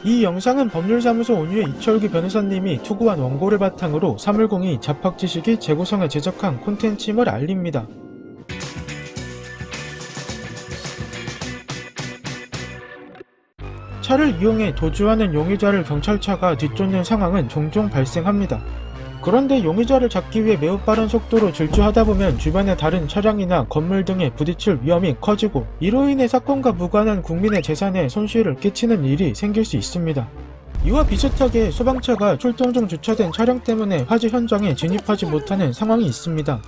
이 영상은 법률사무소 온유의 이철규 변호사님이 투구한 원고를 바탕으로 310이 자팍지식이 재구성해 제작한 콘텐츠임을 알립니다. 차를 이용해 도주하는 용의자를 경찰차가 뒤쫓는 상황은 종종 발생합니다. 그런데 용의자를 잡기 위해 매우 빠른 속도로 질주하다 보면 주변의 다른 차량이나 건물 등에 부딪힐 위험이 커지고 이로 인해 사건과 무관한 국민의 재산에 손실을 끼치는 일이 생길 수 있습니다. 이와 비슷하게 소방차가 출동 중 주차된 차량 때문에 화재 현장에 진입하지 못하는 상황이 있습니다.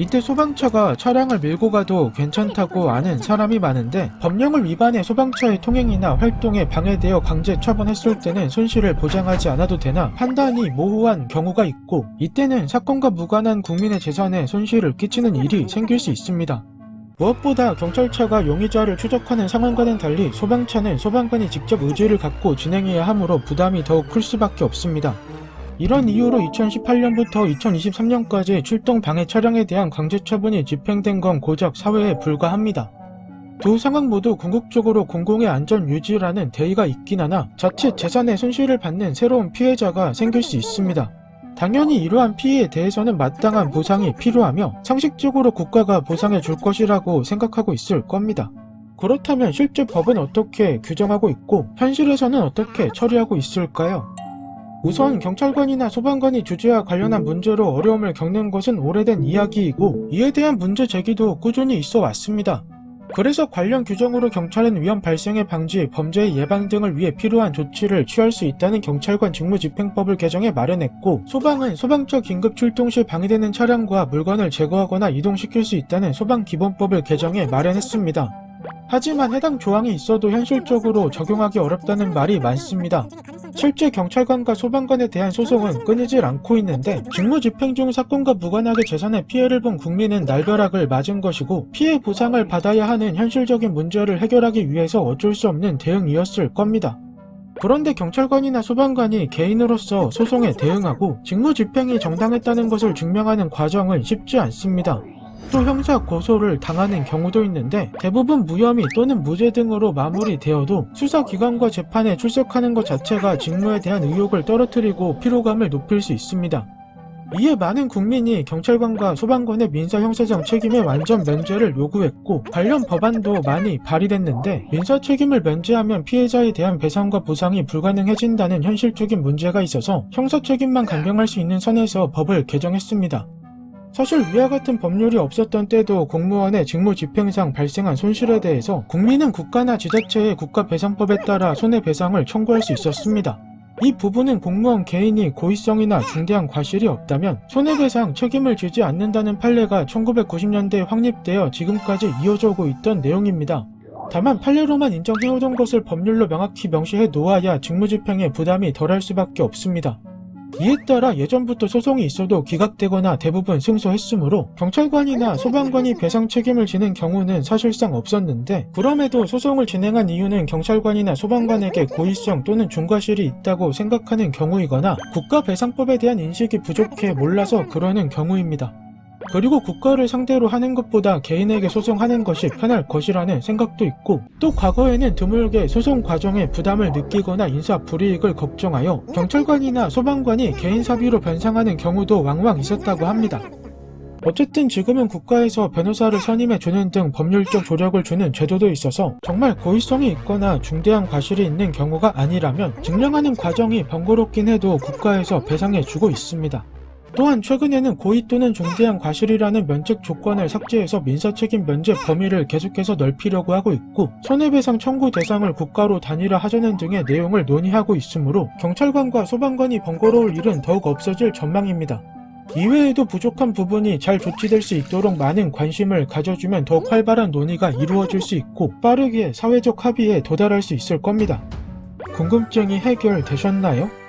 이때 소방차가 차량을 밀고 가도 괜찮다고 아는 사람이 많은데 법령을 위반해 소방차의 통행이나 활동에 방해되어 강제 처분했을 때는 손실을 보장하지 않아도 되나 판단이 모호한 경우가 있고 이때는 사건과 무관한 국민의 재산에 손실을 끼치는 일이 생길 수 있습니다. 무엇보다 경찰차가 용의자를 추적하는 상황과는 달리 소방차는 소방관이 직접 의지를 갖고 진행해야 하므로 부담이 더욱 클 수밖에 없습니다. 이런 이유로 2018년부터 2023년까지 출동 방해 차량에 대한 강제 처분이 집행된 건 고작 사회에 불과합니다. 두 상황 모두 궁극적으로 공공의 안전 유지라는 대의가 있긴 하나 자칫 재산의 손실을 받는 새로운 피해자가 생길 수 있습니다. 당연히 이러한 피해에 대해서는 마땅한 보상이 필요하며 상식적으로 국가가 보상해 줄 것이라고 생각하고 있을 겁니다. 그렇다면 실제 법은 어떻게 규정하고 있고 현실에서는 어떻게 처리하고 있을까요? 우선 경찰관이나 소방관이 주재와 관련한 문제로 어려움을 겪는 것은 오래된 이야기이고 이에 대한 문제 제기도 꾸준히 있어 왔습니다. 그래서 관련 규정으로 경찰은 위험 발생의 방지, 범죄의 예방 등을 위해 필요한 조치를 취할 수 있다는 경찰관 직무집행법을 개정해 마련했고 소방은 소방차 긴급 출동 시 방해되는 차량과 물건을 제거하거나 이동시킬 수 있다는 소방기본법을 개정해 마련했습니다. 하지만 해당 조항이 있어도 현실적으로 적용하기 어렵다는 말이 많습니다. 실제 경찰관과 소방관에 대한 소송은 끊이질 않고 있는데 직무 집행 중 사건과 무관하게 재산에 피해를 본 국민은 날벼락을 맞은 것이고 피해 보상을 받아야 하는 현실적인 문제를 해결하기 위해서 어쩔 수 없는 대응이었을 겁니다. 그런데 경찰관이나 소방관이 개인으로서 소송에 대응하고 직무 집행이 정당했다는 것을 증명하는 과정은 쉽지 않습니다. 또 형사 고소를 당하는 경우도 있는데 대부분 무혐의 또는 무죄 등으로 마무리되어도 수사기관과 재판에 출석하는 것 자체가 직무에 대한 의욕을 떨어뜨리고 피로감을 높일 수 있습니다. 이에 많은 국민이 경찰관과 소방관의 민사 형사상 책임의 완전 면제를 요구했고 관련 법안도 많이 발의됐는데 민사 책임을 면제하면 피해자에 대한 배상과 보상이 불가능해진다는 현실적인 문제가 있어서 형사 책임만 감경할 수 있는 선에서 법을 개정했습니다. 사실 위와 같은 법률이 없었던 때도 공무원의 직무집행상 발생한 손실에 대해서 국민은 국가나 지자체의 국가배상법에 따라 손해배상을 청구할 수 있었습니다. 이 부분은 공무원 개인이 고의성이나 중대한 과실이 없다면 손해배상 책임을 지지 않는다는 판례가 1990년대에 확립되어 지금까지 이어져 오고 있던 내용입니다. 다만 판례로만 인정해오던 것을 법률로 명확히 명시해 놓아야 직무집행에 부담이 덜할 수밖에 없습니다. 이에 따라 예전부터 소송이 있어도 기각되거나 대부분 승소했으므로 경찰관이나 소방관이 배상 책임을 지는 경우는 사실상 없었는데 그럼에도 소송을 진행한 이유는 경찰관이나 소방관에게 고의성 또는 중과실이 있다고 생각하는 경우이거나 국가배상법에 대한 인식이 부족해 몰라서 그러는 경우입니다. 그리고 국가를 상대로 하는 것보다 개인에게 소송하는 것이 편할 것이라는 생각도 있고 또 과거에는 드물게 소송 과정에 부담을 느끼거나 인사 불이익을 걱정하여 경찰관이나 소방관이 개인 사비로 변상하는 경우도 왕왕 있었다고 합니다. 어쨌든 지금은 국가에서 변호사를 선임해주는 등 법률적 조력을 주는 제도도 있어서 정말 고의성이 있거나 중대한 과실이 있는 경우가 아니라면 증명하는 과정이 번거롭긴 해도 국가에서 배상해주고 있습니다. 또한 최근에는 고의 또는 중대한 과실이라는 면책 조건을 삭제해서 민사책임 면제 범위를 계속해서 넓히려고 하고 있고 손해배상 청구 대상을 국가로 단일화하자는 등의 내용을 논의하고 있으므로 경찰관과 소방관이 번거로울 일은 더욱 없어질 전망입니다. 이외에도 부족한 부분이 잘 조치될 수 있도록 많은 관심을 가져주면 더욱 활발한 논의가 이루어질 수 있고 빠르게 사회적 합의에 도달할 수 있을 겁니다. 궁금증이 해결되셨나요?